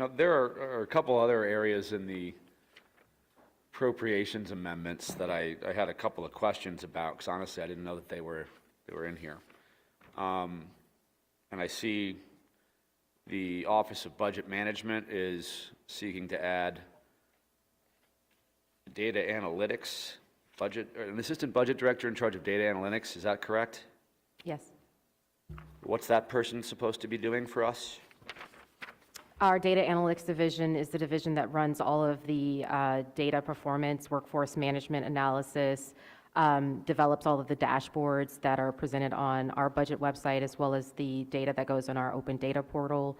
there are a couple other areas in the appropriations amendments that I had a couple of questions about, because honestly, I didn't know that they were in here. And I see the Office of Budget Management is seeking to add data analytics budget, or an assistant budget director in charge of data analytics. Is that correct? Yes. What's that person supposed to be doing for us? Our data analytics division is the division that runs all of the data performance, workforce management analysis, develops all of the dashboards that are presented on our budget website, as well as the data that goes on our open data portal,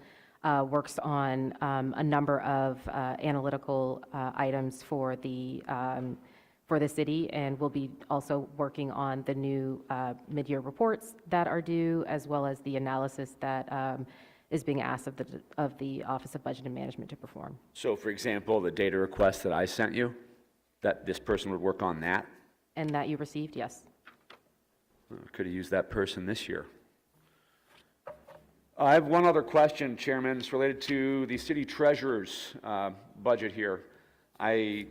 works on a number of analytical items for the city, and we'll be also working on the new mid-year reports that are due, as well as the analysis that is being asked of the Office of Budget and Management to perform. So, for example, the data request that I sent you, that this person would work on that? And that you received, yes. Could have used that person this year. I have one other question, Chairman. It's related to the city treasurer's budget here. I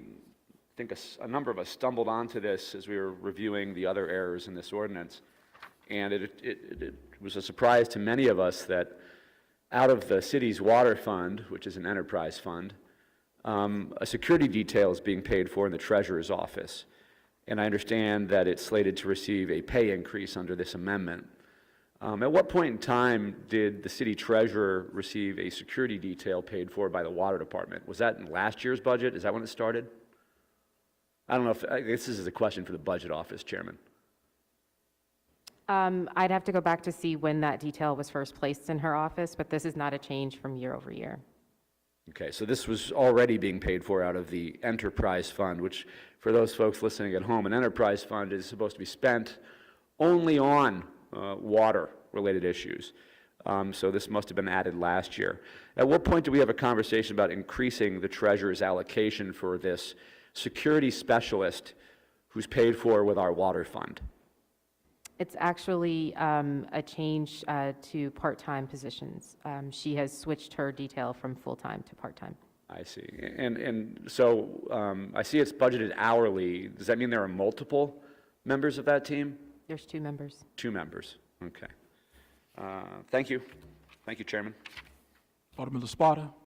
think a number of us stumbled onto this as we were reviewing the other errors in this ordinance. And it was a surprise to many of us that out of the city's water fund, which is an enterprise fund, a security detail is being paid for in the treasurer's office. And I understand that it's slated to receive a pay increase under this amendment. At what point in time did the city treasurer receive a security detail paid for by the water department? Was that in last year's budget? Is that when it started? I don't know if, I guess this is a question for the budget office, Chairman. I'd have to go back to see when that detail was first placed in her office, but this is not a change from year over year. Okay, so this was already being paid for out of the enterprise fund, which for those folks listening at home, an enterprise fund is supposed to be spent only on water-related issues. So this must have been added last year. At what point do we have a conversation about increasing the treasurer's allocation for this security specialist who's paid for with our water fund? It's actually a change to part-time positions. She has switched her detail from full-time to part-time. I see. And so I see it's budgeted hourly. Does that mean there are multiple members of that team? There's 2 members. 2 members. Okay. Thank you. Thank you, Chairman. Alderman Laspada.